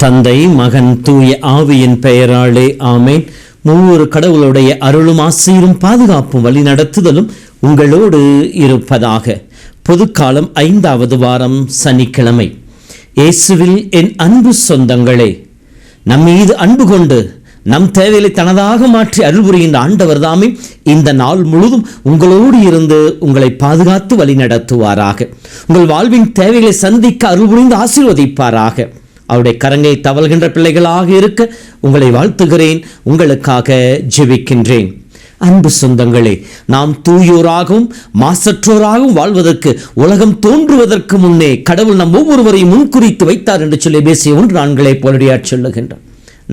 தந்தை, மகன், தூய ஆவியின் பெயராலே ஆமேன். மூவொரு கடவுளுடைய அருளும் ஆசீரும் பாதுகாப்பும் வழி நடத்துதலும் உங்களோடு இருப்பதாக. பொதுக்காலம் 5வது வாரம் சனிக்கிழமை. இயேசுவில் என் அன்பு சொந்தங்களே, நம் மீது அன்பு கொண்டு நம் தேவையை தனதாக மாற்றி அருள் புரிகின்ற ஆண்டவர் தாமே இந்த நாள் முழுதும் உங்களோடு இருந்து உங்களை பாதுகாத்து வழி நடத்துவாராக. உங்கள் வாழ்வின் தேவைகளை சந்திக்க அருள் புரிந்து ஆசீர்வதிப்பாராக. அவருடைய கரங்களை தவழ்கின்ற பிள்ளைகளாக இருக்க உங்களை வாழ்த்துகிறேன், உங்களுக்காக ஜெபிக்கின்றேன். அன்பு சொந்தங்களே, நாம் தூயோராகவும் மாசற்றோராகவும் வாழ்வதற்கு உலகம் தோன்றுவதற்கு முன்னே கடவுள் நம் ஒவ்வொருவரையும் முன்குறித்து வைத்தார் என்று சொல்லி பேசிய 1 போலடியார் சொல்லுகின்றார்.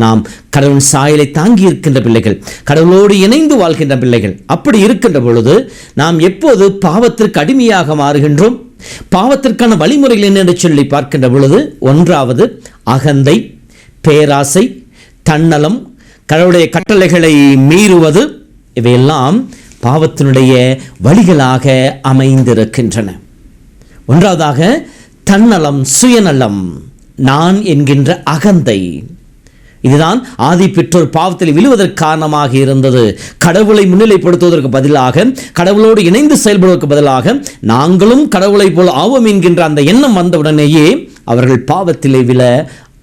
நாம் கடவுள் சாயலை தாங்கி இருக்கின்ற பிள்ளைகள், கடவுளோடு இணைந்து வாழ்கின்ற பிள்ளைகள். அப்படி இருக்கின்ற பொழுது நாம் எப்போது பாவத்திற்கு அடிமையாக மாறுகின்றோம்? பாவத்திற்கான வழிமுறைகள் என்ன என்று சொல்லி பார்க்கின்ற பொழுது, 1வது அகந்தை, பேராசை, தன்னலம், கடவுளுடைய கட்டளைகளை மீறுவது, இவையெல்லாம் பாவத்தினுடைய வழிகளாக அமைந்திருக்கின்றன. 1வதாக தன்னலம், சுயநலம், நான் என்கின்ற அகந்தை. இதுதான் ஆதி பெற்றோர் பாவத்தில் விழுவதற்கு காரணமாக இருந்தது. கடவுளை முன்னிலைப்படுத்துவதற்கு பதிலாக, கடவுளோடு இணைந்து செயல்படுவதற்கு பதிலாக நாங்களும் கடவுளை போல் ஆவோம் என்கின்ற அந்த எண்ணம் வந்தவுடனேயே அவர்கள் பாவத்திலே விழ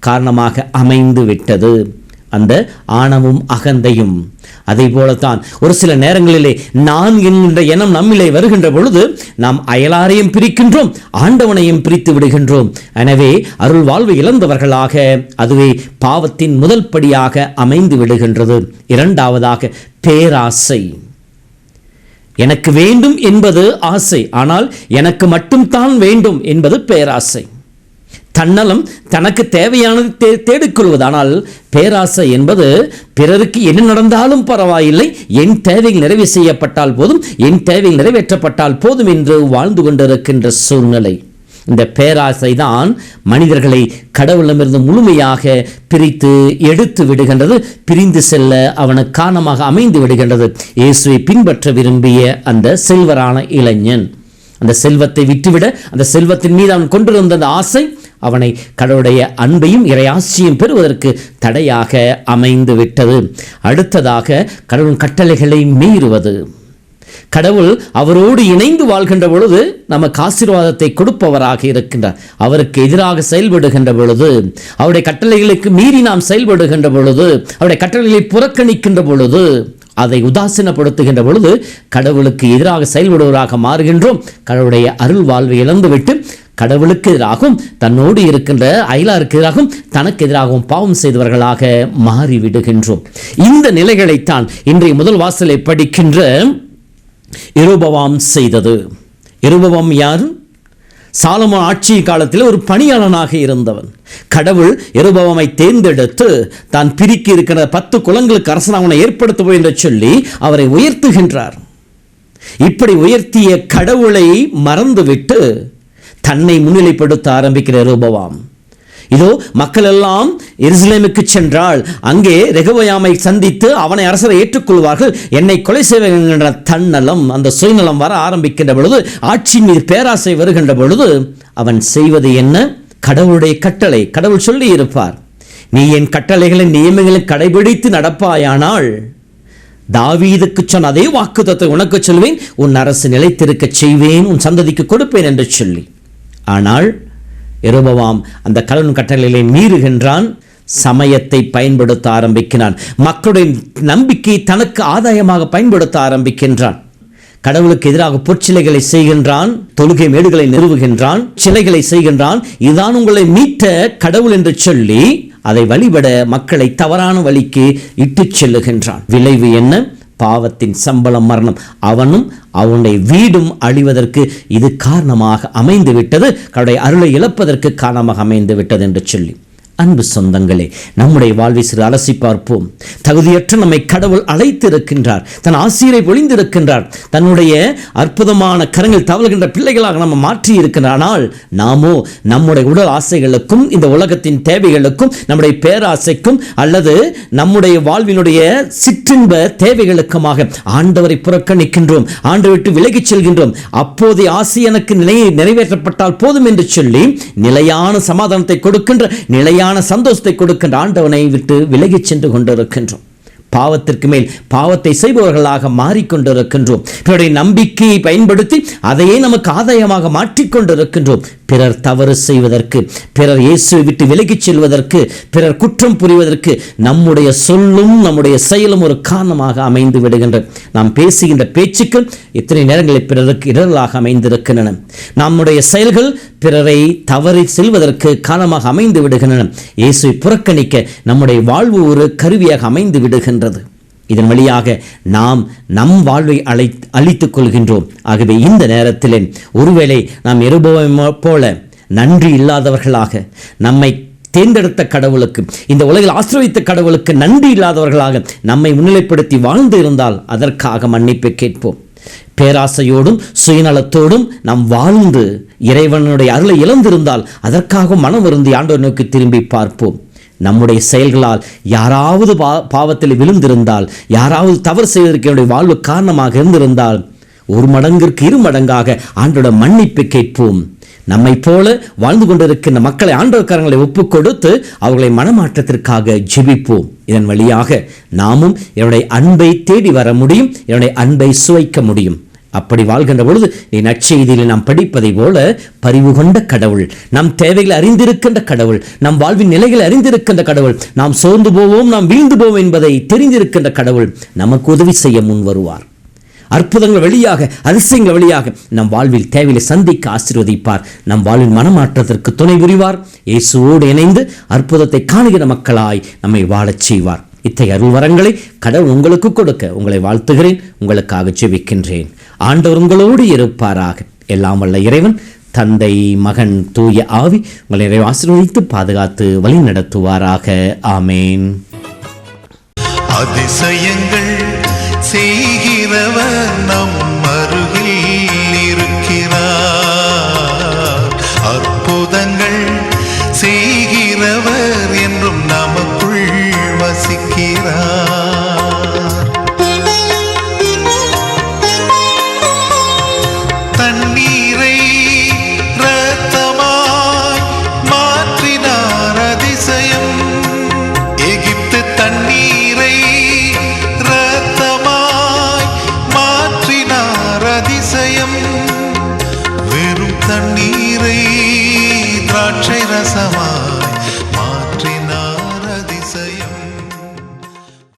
காரணமாக அமைந்து விட்டது. அந்த ஆணவமும் அகந்தையும் அதை போலத்தான் ஒரு சில நேரங்களிலே நான் என்கின்ற எண்ணம் நம்மிலே வருகின்ற பொழுது நாம் அயலாரையும் பிரிக்கின்றோம், ஆண்டவனையும் பிரித்து விடுகின்றோம். எனவே அருள் வாழ்வு இழந்தவர்களாக அதுவே பாவத்தின் முதல் படியாக அமைந்து விடுகின்றது. 2வதாக பேராசை. எனக்கு வேண்டும் என்பது ஆசை, ஆனால் எனக்கு மட்டும்தான் வேண்டும் என்பது பேராசை. தன்னலம், தனக்கு தேவையானது தேடிக்கொள்வது. ஆனால் பேராசை என்பது பிறருக்கு என்ன நடந்தாலும் பரவாயில்லை, என் தேவைகள் நிறைவு செய்யப்பட்டால் போதும், என் தேவைகள் நிறைவேற்றப்பட்டால் போதும் என்று வாழ்ந்து கொண்டிருக்கின்ற சூழ்நிலை. இந்த பேராசை தான் மனிதர்களை கடவுளிடமிருந்து முழுமையாக பிரித்து எடுத்து விடுகின்றது, பிரிந்து செல்ல அவனுக்கு காரணமாக அமைந்து விடுகின்றது. இயேசுவை பின்பற்ற விரும்பிய அந்த செல்வரான இளைஞன் அந்த செல்வத்தை விட்டுவிட, அந்த செல்வத்தின் மீது அவன் கொண்டிருந்த அந்த ஆசை அவனை கடவுளுடைய அன்பையும் இறையாட்சியும் பெறுவதற்கு தடையாக அமைந்து விட்டது. அடுத்ததாக கடவுள் கட்டளைகளை மீறுவது. கடவுள் அவரோடு இணைந்து வாழ்கின்ற பொழுது நமக்கு ஆசீர்வாதத்தை கொடுப்பவராக இருக்கின்றார். அவருக்கு எதிராக செயல்படுகின்ற பொழுது, அவருடைய கட்டளைகளுக்கு மீறி நாம் செயல்படுகின்ற பொழுது, அவருடைய கட்டளைகளை புறக்கணிக்கின்ற பொழுது, அதை உதாசீனப்படுத்துகின்ற பொழுது கடவுளுக்கு எதிராக செயல்படுவதாக மாறுகின்றோம். கடவுளுடைய அருள் வாழ்வை இழந்துவிட்டு கடவுளுக்கு எதிராகவும், தன்னோடு இருக்கின்ற அயலாருக்கு எதிராகவும், தனக்கு எதிராகவும் பாவம் செய்தவர்களாக மாறிவிடுகின்றோம். இந்த நிலைகளைத்தான் இன்றைய முதல் வாசலை படிக்கின்ற யெரொபெயாம் செய்தது. யெரொபெயாம் யார்? சாலமோன் ஆட்சி காலத்தில் ஒரு பணியாளனாக இருந்தவன். கடவுள் யெரொபெயாமை தேர்ந்தெடுத்து தான் பிரிக்கி இருக்கிற 10 குலங்களுக்கு அரசனாக ஏற்படுத்துவோம் என்று சொல்லி அவரை உயர்த்துகின்றார். இப்படி உயர்த்திய கடவுளை மறந்துவிட்டு தன்னை முன்னிலைப்படுத்த ஆரம்பிக்கிற யெரொபெயாம். இதோ மக்கள் எல்லாம் எருசலேமுக்கு சென்றால் அங்கே ரெகொபெயாமை சந்தித்து அவனை அரசரை ஏற்றுக்கொள்வார்கள், என்னை கொலை செய்கின்ற தன்னலம், அந்த சுயநலம் வர ஆரம்பிக்கின்ற பொழுது, ஆட்சி மீது பேராசை வருகின்ற பொழுது அவன் செய்வது என்ன? கடவுளுடைய கட்டளை. கடவுள் சொல்லி இருப்பார், நீ என் கட்டளைகளின் நியமங்களை கடைபிடித்து நடப்பாயானால் தாவீதுக்கு சொன்ன அதே வாக்குத்தத்தத்தை உனக்கு சொல்வேன், உன் அரசு நிலைத்திருக்க செய்வேன், உன் சந்ததிக்கு கொடுப்பேன் என்று சொல்லி. ஆனால் யெரொபெயாம் அந்த கடவுளின் கட்டளைகளை மீறுகின்றான், சமயத்தை பயன்படுத்த ஆரம்பிக்கிறான், மக்களுடைய நம்பிக்கை தனக்கு ஆதாயமாக பயன்படுத்த ஆரம்பிக்கின்றான். கடவுளுக்கு எதிராக பொற்சிலைகளை செய்கின்றான், தொழுகை மேடுகளை நிறுவுகின்றான், சிலைகளை செய்கின்றான். இதுதான் உங்களை மீட்ட கடவுள் என்று சொல்லி அதை வழிபட மக்களை தவறான வழிக்கு இட்டுச் செல்லுகின்றான். விளைவு என்ன? பாவத்தின் சம்பளம் மரணம். அவனும் அவனுடைய வீடும் அழிவதற்கு இது காரணமாக அமைந்து விட்டது, கடவுளுடைய அருளை இழப்பதற்கு காரணமாக அமைந்து விட்டது என்று சொல்லி அன்பு சொந்தங்களே, நம்முடைய வாழ்வை சிறு அலசி பார்ப்போம். தகுதியற்ற நம்மை கடவுள் அழைத்திருக்கின்றார், தன் ஆசீரை பொழிந்திருக்கின்றார், தன்னுடைய அற்புதமான கரங்கள் தவழ்கின்ற பிள்ளைகளாக நம்ம மாற்றி இருக்கின்றார். ஆனால் நாமோ நம்முடைய உடல் ஆசைகளுக்கும் இந்த உலகத்தின் தேவைகளுக்கும் நம்முடைய பேராசைக்கும் அல்லது நம்முடைய வாழ்வினுடைய சிற்றின்ப தேவைகளுக்குமாக ஆண்டவரை புறக்கணிக்கின்றோம், ஆண்டவரை விட்டு விலகிச் செல்கின்றோம். அப்போதைய ஆசை எனக்கு நிறைவேற்றப்பட்டால் போதும் என்று சொல்லி நிலையான சமாதானத்தை கொடுக்கின்ற நிலையான சந்தோஷத்தை கொடுக்கின்ற ஆண்டவனை விட்டு விலகிச் சென்று கொண்டிருக்கின்றோம். பாவத்திற்கு மேல் பாவத்தை செய்பவர்களாக மாறிக்கொண்டிருக்கின்றோம். பிறருடைய நம்பிக்கையை பயன்படுத்தி அதையே நமக்கு ஆதாயமாக மாற்றிக்கொண்டிருக்கின்றோம். பிறர் தவறு செய்வதற்கு, பிறர் இயேசுவை விட்டு விலகிச் செல்வதற்கு, பிறர் குற்றம் புரிவதற்கு நம்முடைய சொல்லும் நம்முடைய செயலும் ஒரு காரணமாக அமைந்து விடுகின்றன. நாம் பேசுகின்ற பேச்சுக்கள் எத்தனை நேரங்களில் பிறருக்கு இடர்களாக அமைந்திருக்கின்றன. நம்முடைய செயல்கள் பிறரை தவறி செல்வதற்கு காரணமாக அமைந்து விடுகின்றன. இயேசுவை புறக்கணிக்க நம்முடைய வாழ்வு ஒரு கருவியாக அமைந்து விடுகின்றது. இதன் வழியாக நாம் நம் வாழ்வை அழித்துக் கொள்கின்றோம். ஆகவே இந்த நேரத்தில் ஒருவேளை நாம் எருபோவை போல நன்றி இல்லாதவர்களாக, நம்மை தேர்ந்தெடுத்த கடவுளுக்கு, இந்த உலகில் ஆசிர்வதித்த கடவுளுக்கு நன்றி இல்லாதவர்களாக நம்மை முன்னிலைப்படுத்தி வாழ்ந்து இருந்தால் அதற்காக மன்னிப்பு கேட்போம். பேராசையோடும் சுயநலத்தோடும் நாம் வாழ்ந்து இறைவனுடைய அருளை இழந்திருந்தால் அதற்காக மனம் வருந்தி ஆண்டவர் நோக்கி திரும்பி பார்ப்போம். நம்முடைய செயல்களால் யாராவது பாவத்தில் விழுந்திருந்தால், யாராவது தவறு செய்வதற்கு என்னுடைய வாழ்வு காரணமாக இருந்திருந்தால், 1 மடங்கிற்கு 2 மடங்காக ஆண்டோட மன்னிப்பு கேட்போம். நம்மை போல வாழ்ந்து கொண்டிருக்கின்ற மக்களை ஆண்டவர் கரங்களை ஒப்புக் கொடுத்து அவர்களை மனமாற்றத்திற்காக ஜெபிப்போம். இதன் வழியாக நாமும் என்னுடைய அன்பை தேடி வர முடியும், என்னுடைய அன்பை சுவைக்க முடியும். அப்படி வாழ்கின்ற பொழுது நற்செய்தியில் நாம் படிப்பதை போல பரிவு கொண்ட கடவுள், நம் தேவைகளை அறிந்திருக்கின்ற கடவுள், நம் வாழ்வின் நிலைகளை அறிந்திருக்கின்ற கடவுள், நாம் சோர்ந்து போவோம், நாம் வீழ்ந்து போவோம் என்பதை தெரிந்திருக்கின்ற கடவுள் நமக்கு உதவி செய்ய முன் வருவார். அற்புதங்கள் வழியாக, அதிசயங்கள் வழியாக நம் வாழ்வில் தேவையை சந்திக்க ஆசீர்வதிப்பார். நம் வாழ்வின் மனமாற்றத்திற்கு துணை புரிவார். இயேசுவோடு இணைந்து அற்புதத்தை காணுகிற மக்களாய் நம்மை வாழச் செய்வார். இத்தகைய அருள் வரங்களை கடவுள் உங்களுக்கு கொடுக்க உங்களை வாழ்த்துகிறேன், உங்களுக்காக ஜெபிக்கின்றேன். ஆண்டவர் உங்களோடு இருப்பாராக. எல்லாம் வல்ல இறைவன் தந்தை, மகன், தூய ஆவி உங்களை ஆசீர்வதித்து பாதுகாத்து வழி நடத்துவாராக. ஆமேன். அதிசயங்கள் செய்கிறவர் நம் அருகில் இருக்கிறார். அற்புதங்கள் செய்கிறவர் என்றும் நமக்குள் வசிக்கிறார். தண்ணீரை இரத்தமாய் மாற்றினார் அதிசயம். எகிப்து தண்ணீரை இரத்தமாய் மாற்றினார் அதிசயம். வெறும் தண்ணீரை திராட்சை ரசமாய்